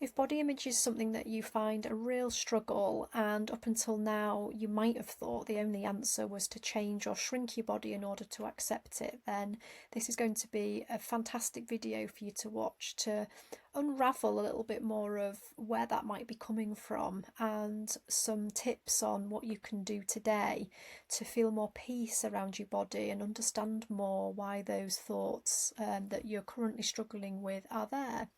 If body image is something that you find a real struggle, and up until now you might have thought the only answer was to change or shrink your body in order to accept it, then this is going to be a fantastic video for you to watch to unravel a little bit more of where that might be coming from and some tips on what you can do today to feel more peace around your body and understand more why those thoughts that you're currently struggling with are there.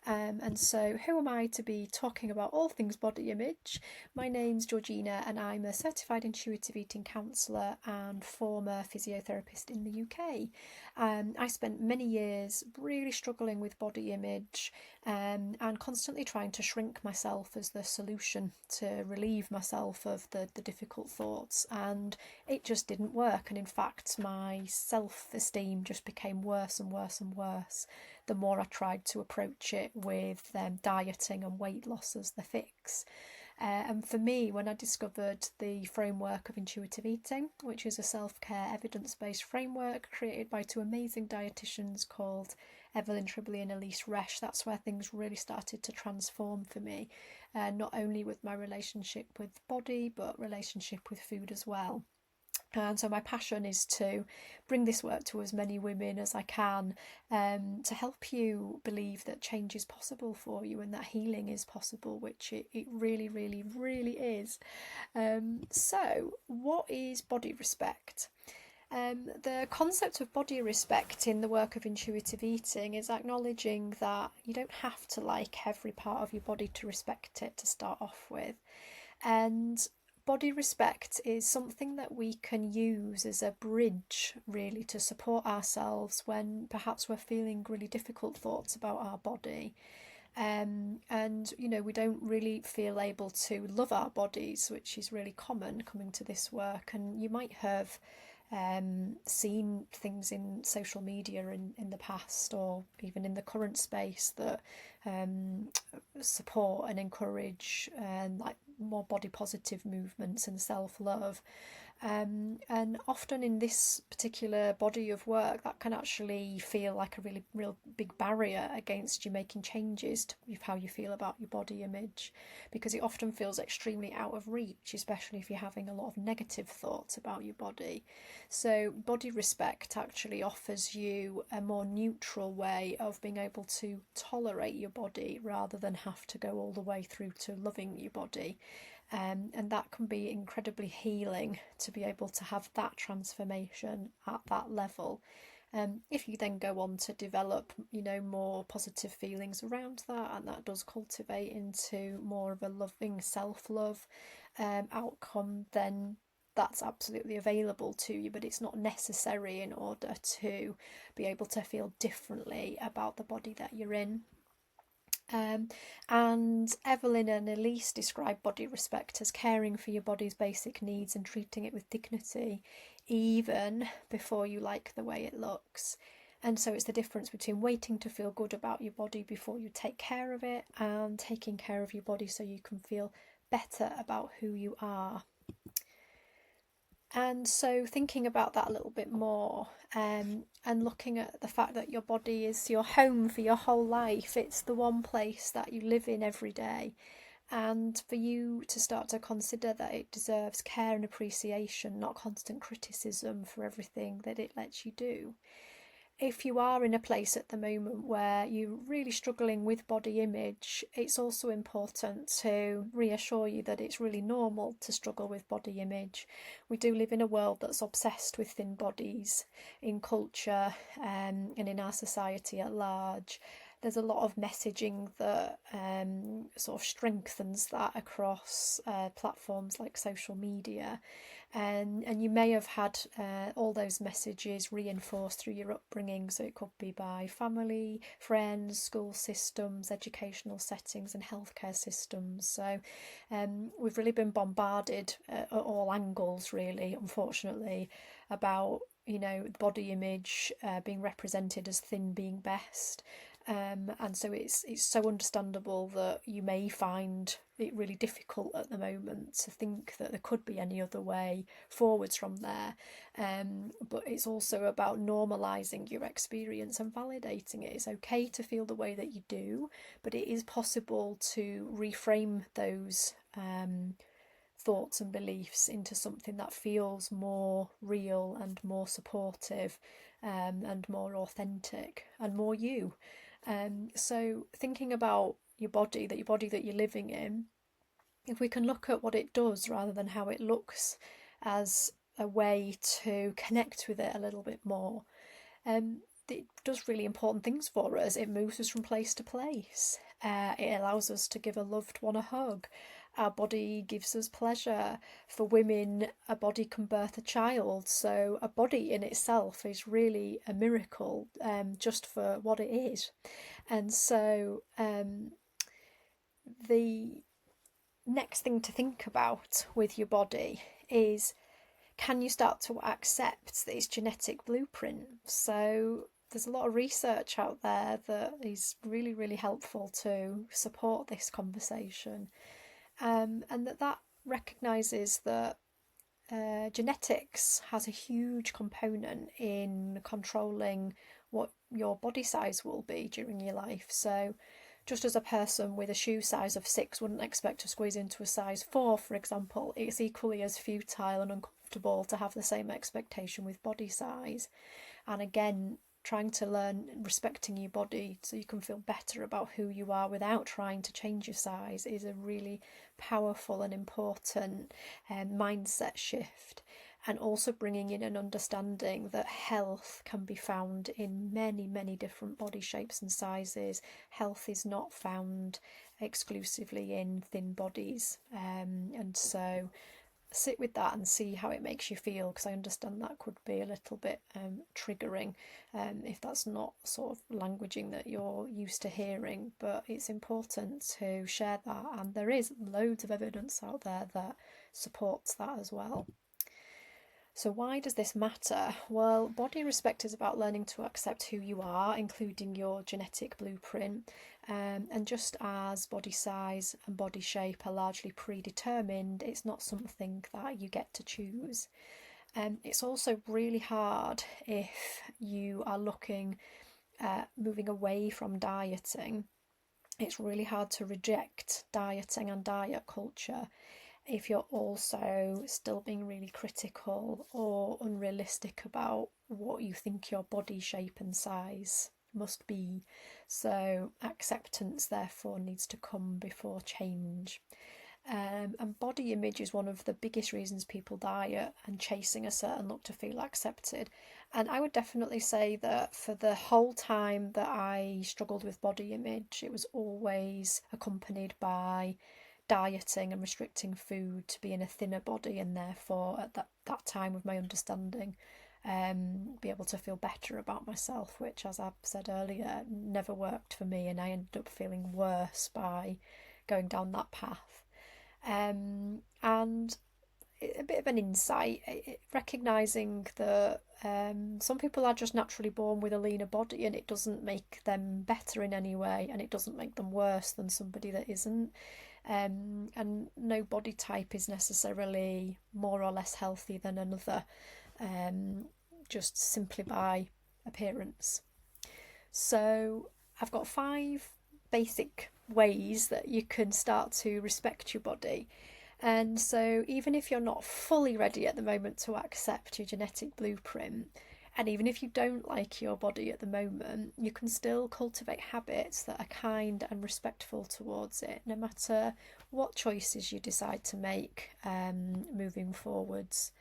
And so, who am I to be talking about all things body image? My name's Georgina, and I'm a certified intuitive eating counsellor and former physiotherapist in the UK. I spent many years really struggling with body image and constantly trying to shrink myself as the solution to relieve myself of the difficult thoughts, and it just didn't work. And in fact, my self esteem just became worse and worse and worse the more I tried to approach it with dieting and weight loss as the fix. And for me, when I discovered the framework of intuitive eating, which is a self-care evidence-based framework created by two amazing dietitians called Evelyn Tribbley and Elise Resch, that's where things really started to transform for me, not only with my relationship with body, but relationship with food as well. And so my passion is to bring this work to as many women as I can, to help you believe that change is possible for you and that healing is possible, which it really, really, really is. So what is body respect? The concept of body respect in the work of intuitive eating is acknowledging that you don't have to like every part of your body to respect it to start off with. And body respect is something that we can use as a bridge, really, to support ourselves when perhaps we're feeling really difficult thoughts about our body. And we don't really feel able to love our bodies, which is really common coming to this work. And you might have seen things in social media in the past or even in the current space that support and encourage like more body positive movements and self-love. And often in this particular body of work, that can actually feel like a really real big barrier against you making changes to how you feel about your body image, because it often feels extremely out of reach, especially if you're having a lot of negative thoughts about your body. So body respect actually offers you a more neutral way of being able to tolerate your body rather than have to go all the way through to loving your body. And that can be incredibly healing to be able to have that transformation at that level. If you then go on to develop, more positive feelings around that, and that does cultivate into more of a loving self-love outcome, then that's absolutely available to you, but it's not necessary in order to be able to feel differently about the body that you're in. And Evelyn and Elise describe body respect as caring for your body's basic needs and treating it with dignity, even before you like the way it looks. And so it's the difference between waiting to feel good about your body before you take care of it and taking care of your body so you can feel better about who you are. And so thinking about that a little bit more, and looking at the fact that your body is your home for your whole life, it's the one place that you live in every day. And for you to start to consider that it deserves care and appreciation, not constant criticism for everything that it lets you do. If you are in a place at the moment where you're really struggling with body image, it's also important to reassure you that it's really normal to struggle with body image. We do live in a world that's obsessed with thin bodies in culture and in our society at large. There's a lot of messaging that sort of strengthens that across platforms like social media. And you may have had all those messages reinforced through your upbringing, so it could be by family, friends, school systems, educational settings and healthcare systems. So we've really been bombarded at all angles, really, unfortunately, about body image being represented as thin being best. And so it's so understandable that you may find it really difficult at the moment to think that there could be any other way forwards from there. But it's also about normalising your experience and validating it. It's okay to feel the way that you do, but it is possible to reframe those thoughts and beliefs into something that feels more real and more supportive, and more authentic and more you. So thinking about your body, that you're living in, if we can look at what it does rather than how it looks as a way to connect with it a little bit more, it does really important things for us. It moves us from place to place. It allows us to give a loved one a hug. Our body gives us pleasure. For women, a body can birth a child. So a body in itself is really a miracle, just for what it is. And so the next thing to think about with your body is, can you start to accept its genetic blueprint? So there's a lot of research out there that is really, really helpful to support this conversation, and that recognises that genetics has a huge component in controlling what your body size will be during your life. So just as a person with a shoe size of 6 wouldn't expect to squeeze into a size 4, for example, it's equally as futile and uncomfortable to have the same expectation with body size. And again, trying to learn respecting your body so you can feel better about who you are without trying to change your size is a really powerful and important mindset shift. And also bringing in an understanding that health can be found in many, many different body shapes and sizes. Health is not found exclusively in thin bodies. And so sit with that and see how it makes you feel, because I understand that could be a little bit triggering if that's not sort of languaging that you're used to hearing. But it's important to share that, and there is loads of evidence out there that supports that as well. So why does this matter? Well, body respect is about learning to accept who you are, including your genetic blueprint. And just as body size and body shape are largely predetermined, it's not something that you get to choose. It's also really hard if you are looking at moving away from dieting. It's really hard to reject dieting and diet culture if you're also still being really critical or unrealistic about what you think your body shape and size must be. So acceptance therefore needs to come before change. And body image is one of the biggest reasons people diet and chasing a certain look to feel accepted. And I would definitely say that for the whole time that I struggled with body image, it was always accompanied by dieting and restricting food to be in a thinner body, and therefore at that time of my understanding, be able to feel better about myself, which, as I said earlier, never worked for me, and I ended up feeling worse by going down that path. And a bit of an insight, recognising that some people are just naturally born with a leaner body, and it doesn't make them better in any way, and it doesn't make them worse than somebody that isn't. And no body type is necessarily more or less healthy than another, just simply by appearance. So I've got 5 basic ways that you can start to respect your body. And so even if you're not fully ready at the moment to accept your genetic blueprint, and even if you don't like your body at the moment, you can still cultivate habits that are kind and respectful towards it, no matter what choices you decide to make moving forwards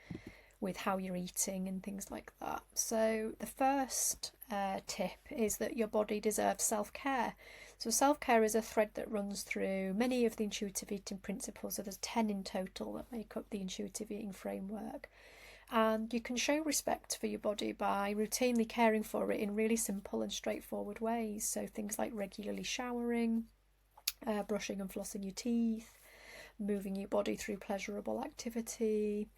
with how you're eating and things like that. So the first tip is that your body deserves self-care. So self-care is a thread that runs through many of the intuitive eating principles. So there's 10 in total that make up the intuitive eating framework. And you can show respect for your body by routinely caring for it in really simple and straightforward ways. So things like regularly showering, brushing and flossing your teeth, moving your body through pleasurable activity,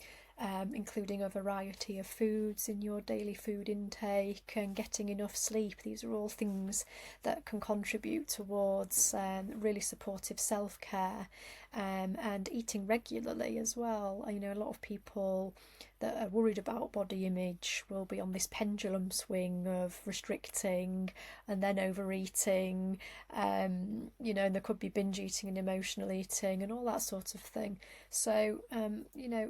including a variety of foods in your daily food intake and getting enough sleep. These are all things that can contribute towards really supportive self-care, and eating regularly as well. You know, a lot of people that are worried about body image will be on this pendulum swing of restricting and then overeating, you know, and there could be binge eating and emotional eating and all that sort of thing. So, you know,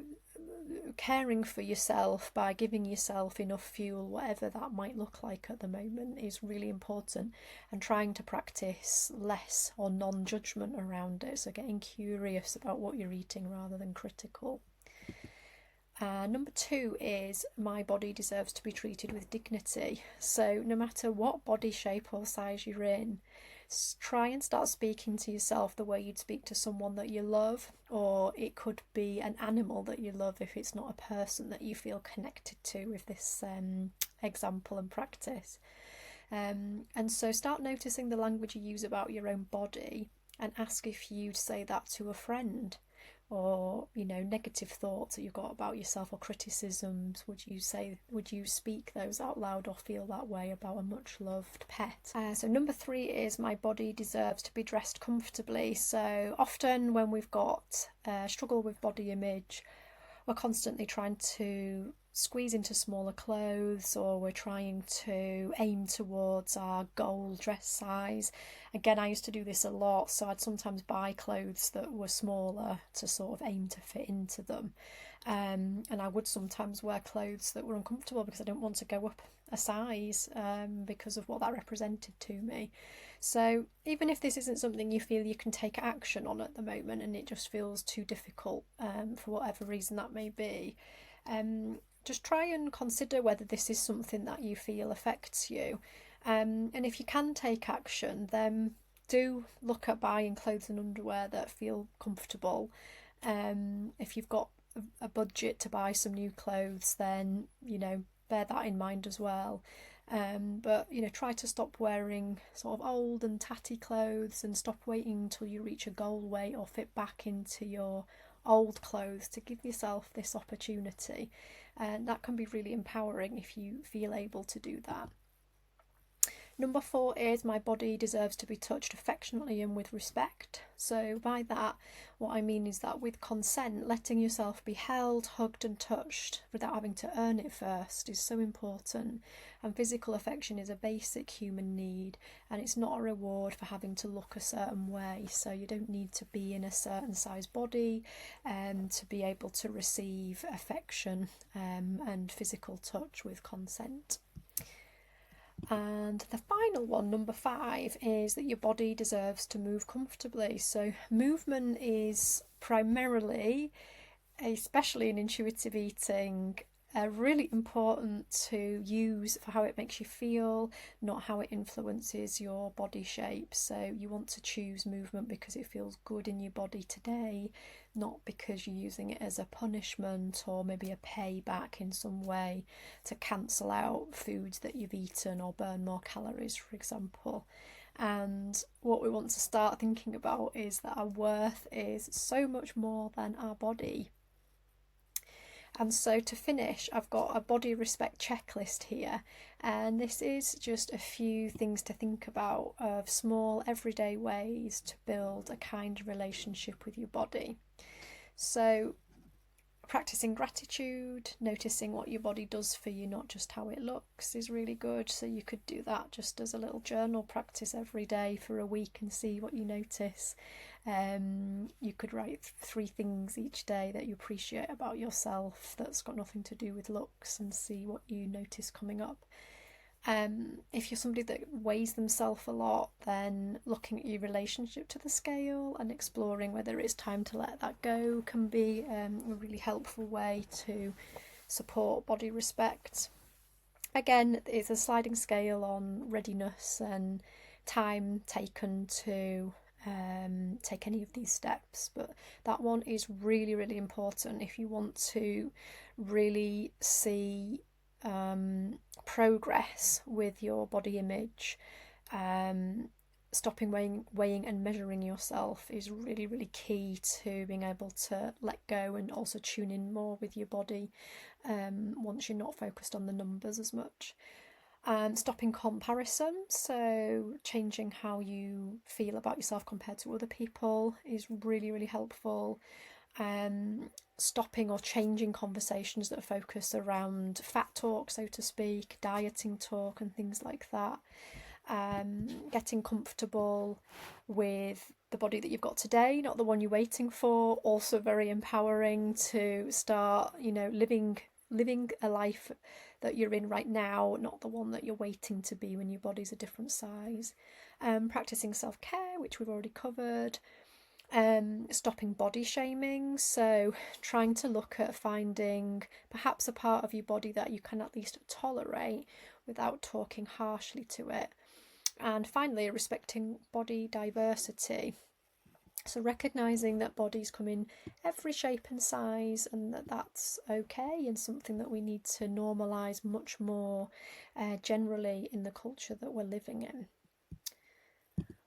caring for yourself by giving yourself enough fuel, whatever that might look like at the moment, is really important, and trying to practice less or non-judgment around it, so getting curious about what you're eating rather than critical. Number 2 is my body deserves to be treated with dignity. So no matter what body shape or size you're in, try and start speaking to yourself the way you'd speak to someone that you love, or it could be an animal that you love if it's not a person that you feel connected to with this example and practice. And so start noticing the language you use about your own body, and ask if you'd say that to a friend, or, you know, negative thoughts that you've got about yourself or criticisms, would you speak those out loud or feel that way about a much loved pet? So number 3 is my body deserves to be dressed comfortably. So often when we've got struggle with body image, we're constantly trying to squeeze into smaller clothes, or we're trying to aim towards our goal dress size. Again, I used to do this a lot, so I'd sometimes buy clothes that were smaller to sort of aim to fit into them. And I would sometimes wear clothes that were uncomfortable because I didn't want to go up a size, because of what that represented to me. So even if this isn't something you feel you can take action on at the moment, and it just feels too difficult, for whatever reason that may be, just try and consider whether this is something that you feel affects you. And if you can take action, then do look at buying clothes and underwear that feel comfortable. If you've got a budget to buy some new clothes, then, you know, bear that in mind as well. But, you know, try to stop wearing sort of old and tatty clothes, and stop waiting until you reach a goal weight or fit back into your old clothes to give yourself this opportunity. And that can be really empowering if you feel able to do that. Number 4 is my body deserves to be touched affectionately and with respect. So by that, what I mean is that with consent, letting yourself be held, hugged and touched without having to earn it first is so important. And physical affection is a basic human need, and it's not a reward for having to look a certain way. So you don't need to be in a certain size body to be able to receive affection and physical touch with consent. And the final one, number 5, is that your body deserves to move comfortably. So movement is primarily, especially in intuitive eating, really important to use for how it makes you feel, not how it influences your body shape. So you want to choose movement because it feels good in your body today, not because you're using it as a punishment or maybe a payback in some way to cancel out foods that you've eaten or burn more calories, for example. And what we want to start thinking about is that our worth is so much more than our body. And so to finish, I've got a body respect checklist here, and this is just a few things to think about of small everyday ways to build a kind relationship with your body. So practicing gratitude, noticing what your body does for you, not just how it looks, is really good. So you could do that just as a little journal practice every day for a week and see what you notice. You could write 3 things each day that you appreciate about yourself that's got nothing to do with looks, and see what you notice coming up. If you're somebody that weighs themselves a lot, then looking at your relationship to the scale and exploring whether it's time to let that go can be a really helpful way to support body respect. Again, it's a sliding scale on readiness and time taken to take any of these steps, but that one is really, really important if you want to really see progress with your body image. stopping weighing and measuring yourself is really, really key to being able to let go and also tune in more with your body once you're not focused on the numbers as much. Stopping comparison, so changing how you feel about yourself compared to other people is really, really helpful. Stopping or changing conversations that focus around fat talk, so to speak, dieting talk, and things like that. Getting comfortable with the body that you've got today, not the one you're waiting for. Also very empowering to start, living a life that you're in right now, not the one that you're waiting to be when your body's a different size. Practicing self-care, which we've already covered. Stopping body shaming, so trying to look at finding perhaps a part of your body that you can at least tolerate without talking harshly to it. And finally, respecting body diversity. So recognising that bodies come in every shape and size, and that's okay, and something that we need to normalise much more generally in the culture that we're living in.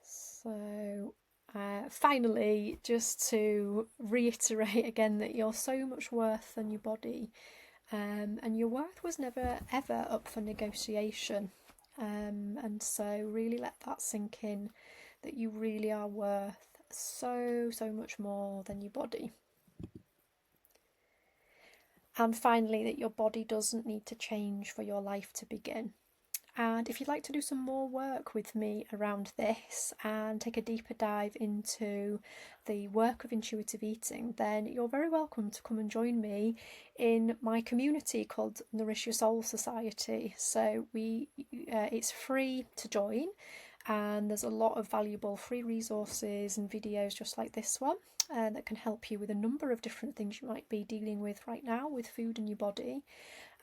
So finally, just to reiterate again that you're so much worth than your body, and your worth was never ever up for negotiation. And so really let that sink in, that you really are worth so much more than your body. And finally, that your body doesn't need to change for your life to begin. And if you'd like to do some more work with me around this and take a deeper dive into the work of intuitive eating, then you're very welcome to come and join me in my community called Nourish Your Soul Society. So it's free to join, and there's a lot of valuable free resources and videos just like this one that can help you with a number of different things you might be dealing with right now with food and your body.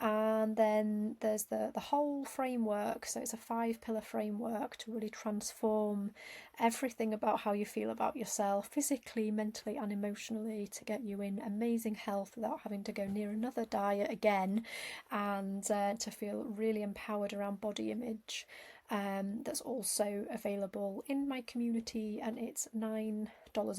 And then there's the whole framework, so it's a 5-pillar framework to really transform everything about how you feel about yourself, physically, mentally and emotionally, to get you in amazing health without having to go near another diet again, and to feel really empowered around body image. That's also available in my community, and it's $9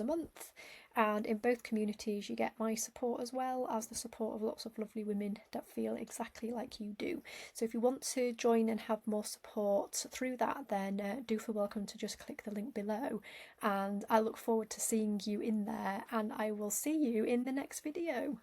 a month. And in both communities, you get my support as well as the support of lots of lovely women that feel exactly like you do. So if you want to join and have more support through that, then do feel welcome to just click the link below. And I look forward to seeing you in there, and I will see you in the next video.